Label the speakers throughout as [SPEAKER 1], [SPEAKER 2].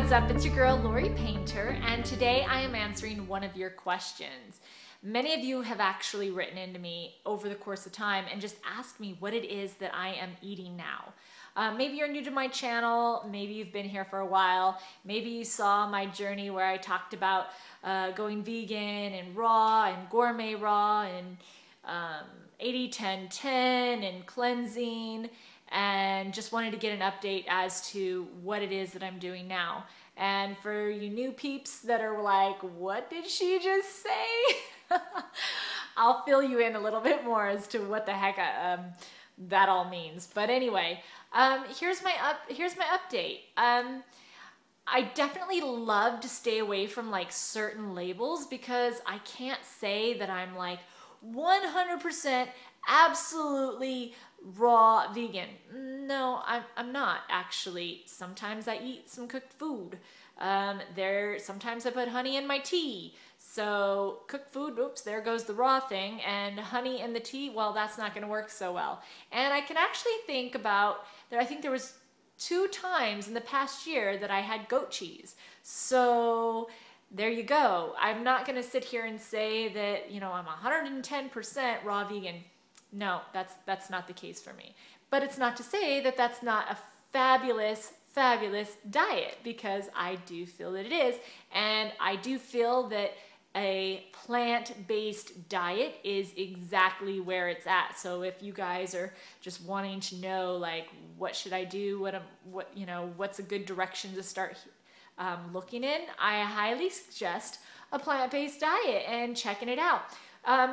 [SPEAKER 1] what's up? It's your girl, Lori Painter, and today I am answering one of your questions. Many of you have actually written into me over the course of time and just asked me what it is that I am eating now. Maybe you're new to my channel, maybe you've been here for a while, maybe you saw my journey where I talked about going vegan and raw and gourmet raw and 80-10-10 and cleansing, and just wanted to get an update as to what it is that I'm doing now. And for you new peeps that are like, what did she just say? I'll fill you in a little bit more as to what the heck that all means. But anyway, here's my update. I definitely love to stay away from like certain labels because I can't say that I'm like 100% absolutely raw vegan. No, I'm not actually. Sometimes I eat some cooked food. Sometimes I put honey in my tea. So cooked food, oops, there goes the raw thing, and honey in the tea, well, that's not going to work so well. And I can actually think about that. I think there was 2 times in the past year that I had goat cheese. So there you go. I'm not going to sit here and say that, you know, I'm 110% raw vegan. No, that's not the case for me. But it's not to say that that's not a fabulous diet, because I do feel that it is. And I do feel that a plant-based diet is exactly where it's at. So if you guys are just wanting to know, like, what should I do? What's a good direction to start looking in? I highly suggest a plant-based diet and checking it out.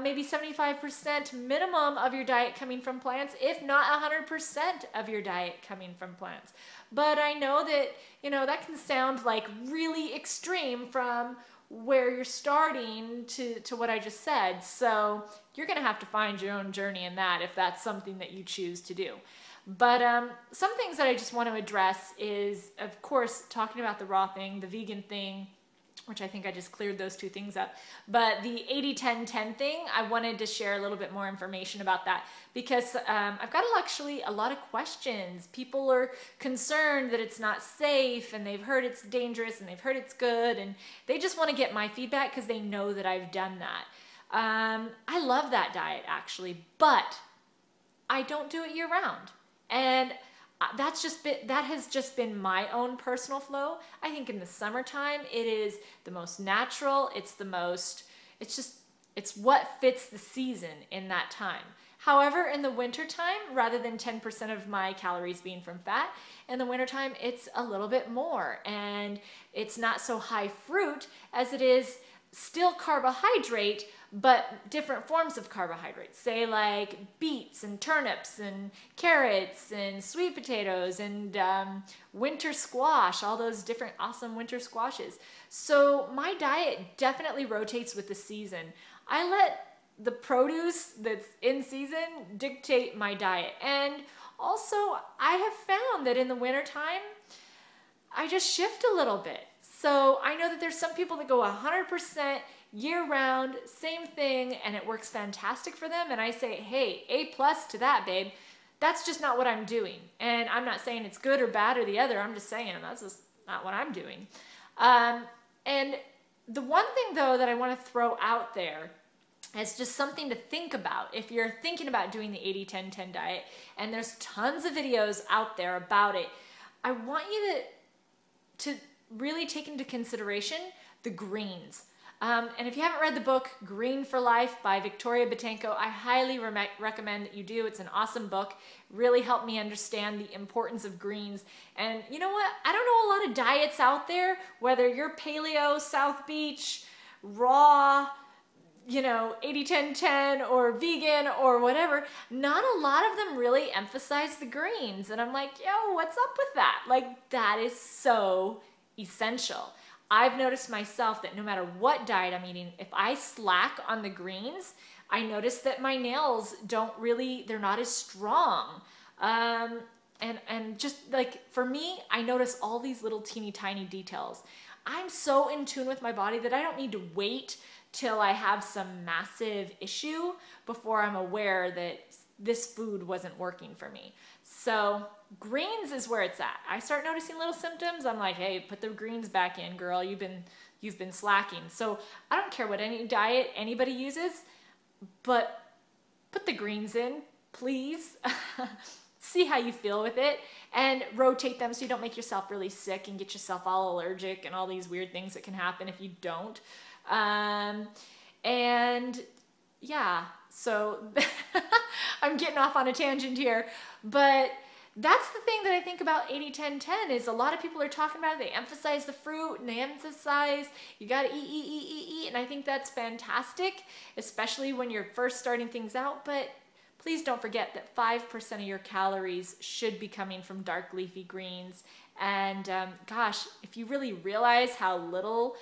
[SPEAKER 1] Maybe 75% minimum of your diet coming from plants, if not 100% of your diet coming from plants. But I know that, you know, that can sound like really extreme from where you're starting to what I just said. So you're going to have to find your own journey in that if that's something that you choose to do. But some things that I just want to address is, of course, talking about the raw thing, the vegan thing, which I think I just cleared those 2 things up. But the 80-10-10 thing, I wanted to share a little bit more information about that because I've got actually a lot of questions. People are concerned that it's not safe, and they've heard it's dangerous, and they've heard it's good, and they just want to get my feedback because they know that I've done that. I love that diet actually, but I don't do it year round. And that has just been my own personal flow. I think in the summertime, it is the most natural. It's what fits the season in that time. However, in the wintertime, rather than 10% of my calories being from fat, in the wintertime, it's a little bit more. And it's not so high fruit as it is still carbohydrate, but different forms of carbohydrates, say like beets and turnips and carrots and sweet potatoes and winter squash, all those different awesome winter squashes. So my diet definitely rotates with the season. I let the produce that's in season dictate my diet. And also I have found that in the wintertime, I just shift a little bit. So I know that there's some people that go 100% year-round, same thing, and it works fantastic for them. And I say, hey, A+ to that, babe. That's just not what I'm doing. And I'm not saying it's good or bad or the other. I'm just saying that's just not what I'm doing. And the one thing, though, that I want to throw out there as just something to think about if you're thinking about doing the 80-10-10 diet, and there's tons of videos out there about it, I want you to really take into consideration the greens. And if you haven't read the book Green for Life by Victoria Boutenko, I highly recommend that you do. It's an awesome book. Really helped me understand the importance of greens. And you know what? I don't know a lot of diets out there, whether you're paleo, South Beach, raw, you know, 80-10-10 or vegan or whatever, not a lot of them really emphasize the greens. And I'm like, yo, what's up with that? Like, that is so essential. I've noticed myself that no matter what diet I'm eating, if I slack on the greens, I notice that my nails they're not as strong. And just like, for me, I notice all these little teeny tiny details. I'm so in tune with my body that I don't need to wait till I have some massive issue before I'm aware that this food wasn't working for me. So greens is where it's at. I start noticing little symptoms. I'm like, hey, put the greens back in, girl. You've been slacking. So I don't care what any diet anybody uses, but put the greens in, please. See how you feel with it, and rotate them so you don't make yourself really sick and get yourself all allergic and all these weird things that can happen if you don't. And yeah, so I'm getting off on a tangent here, but that's the thing that I think about 80-10-10 is a lot of people are talking about it. They emphasize the fruit and they emphasize you got to eat. And I think that's fantastic, especially when you're first starting things out. But please don't forget that 5% of your calories should be coming from dark leafy greens. And gosh, if you really realize how little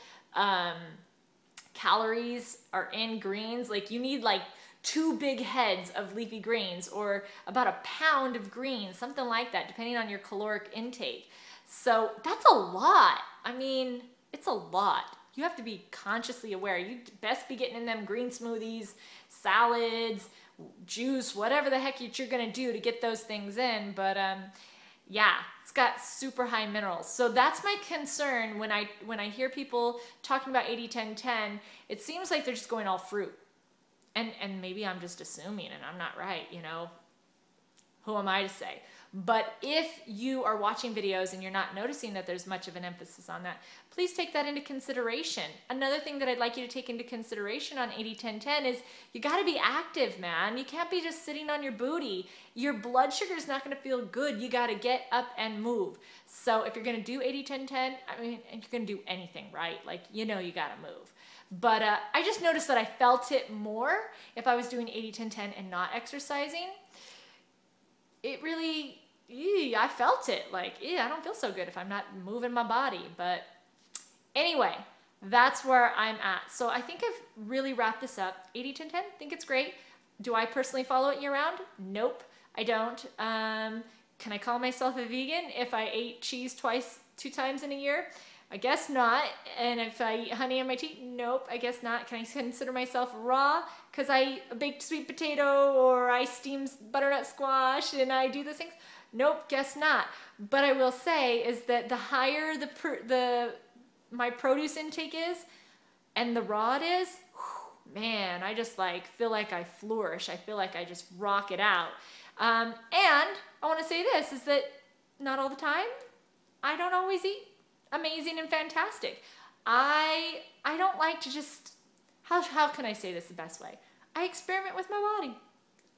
[SPEAKER 1] calories are in greens, like you need like 2 big heads of leafy greens or about a pound of greens, something like that, depending on your caloric intake. So that's a lot. I mean, it's a lot. You have to be consciously aware. You'd best be getting in them green smoothies, salads, juice, whatever the heck you're gonna do to get those things in. But yeah, it's got super high minerals. So that's my concern when I hear people talking about 80-10-10, it seems like they're just going all fruit. And maybe I'm just assuming and I'm not right, you know, who am I to say? But if you are watching videos and you're not noticing that there's much of an emphasis on that, please take that into consideration. Another thing that I'd like you to take into consideration on 80-10-10 is you got to be active, man. You can't be just sitting on your booty. Your blood sugar is not going to feel good. You got to get up and move. So if you're going to do 80-10-10, I mean, and you're going to do anything, right? Like, you know, you got to move. But I just noticed that I felt it more if I was doing 80-10-10 and not exercising. It really, I felt it. Like, I don't feel so good if I'm not moving my body. But anyway, that's where I'm at. So I think I've really wrapped this up. 80-10-10, think it's great. Do I personally follow it year-round? Nope, I don't. Can I call myself a vegan if I ate cheese 2 times in a year? I guess not. And if I eat honey on my tea, nope, I guess not. Can I consider myself raw because I eat a baked sweet potato or I steam butternut squash and I do those things? Nope, guess not. But I will say is that the higher my produce intake is and the raw it is, whew, man, I just like feel like I flourish. I feel like I just rock it out. And I want to say this is that not all the time, I don't always eat amazing and fantastic. I don't like to just, how can I say this the best way? I experiment with my body.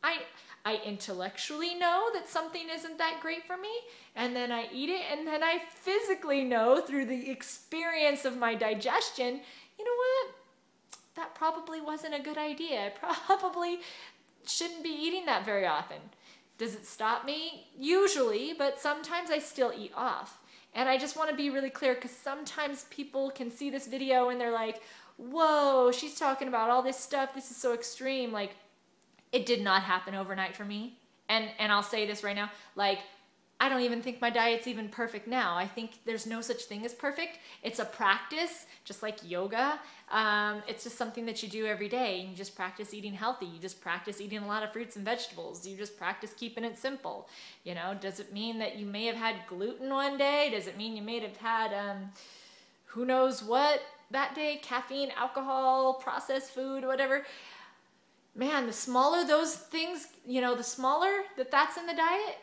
[SPEAKER 1] I intellectually know that something isn't that great for me, and then I eat it, and then I physically know through the experience of my digestion, you know what? That probably wasn't a good idea. I probably shouldn't be eating that very often. Does it stop me? Usually, but sometimes I still eat off. And I just want to be really clear because sometimes people can see this video and they're like, whoa, she's talking about all this stuff. This is so extreme. Like, it did not happen overnight for me. And I'll say this right now, like, I don't even think my diet's even perfect now. I think there's no such thing as perfect. It's a practice, just like yoga. It's just something that you do every day. You just practice eating healthy. You just practice eating a lot of fruits and vegetables. You just practice keeping it simple. You know, does it mean that you may have had gluten one day? Does it mean you may have had who knows what that day? Caffeine, alcohol, processed food, whatever. Man, the smaller those things, you know, the smaller that's in the diet,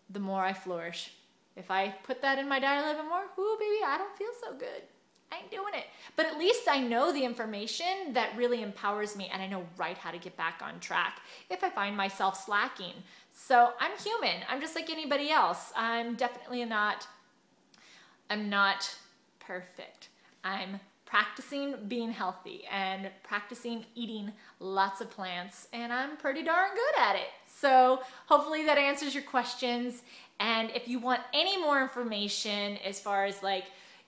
[SPEAKER 1] the more I flourish. If I put that in my diet a little bit more, ooh, baby, I don't feel so good. I ain't doing it. But at least I know the information that really empowers me and I know right how to get back on track if I find myself slacking. So I'm human. I'm just like anybody else. I'm not perfect. I'm practicing being healthy and practicing eating lots of plants, and I'm pretty darn good at it. So hopefully that answers your questions. And if you want any more information as far as like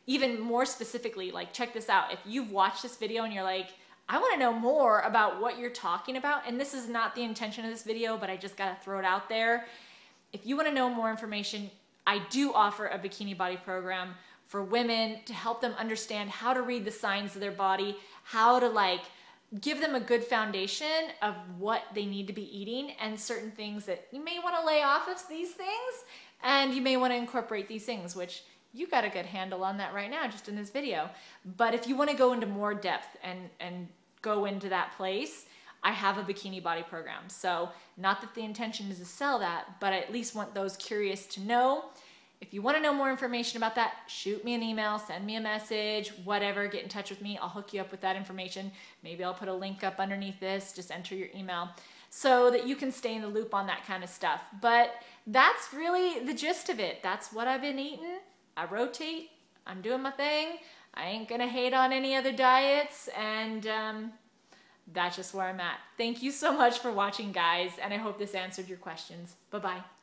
[SPEAKER 1] even more specifically, like check this out. If you've watched this video and you're like, I want to know more about what you're talking about, and this is not the intention of this video, but I just got to throw it out there. If you want to know more information, I do offer a bikini body program for women to help them understand how to read the signs of their body, how to like give them a good foundation of what they need to be eating and certain things that you may want to lay off of these things, and you may want to incorporate these things, which you got a good handle on that right now just in this video. But if you want to go into more depth and go into that place, I have a bikini body program. So not that the intention is to sell that, but I at least want those curious to know. If you want to know more information about that, shoot me an email, send me a message, whatever, get in touch with me. I'll hook you up with that information. Maybe I'll put a link up underneath this, just enter your email so that you can stay in the loop on that kind of stuff. But that's really the gist of it. That's what I've been eating. I rotate, I'm doing my thing. I ain't gonna hate on any other diets, and that's just where I'm at. Thank you so much for watching, guys, and I hope this answered your questions. Bye-bye.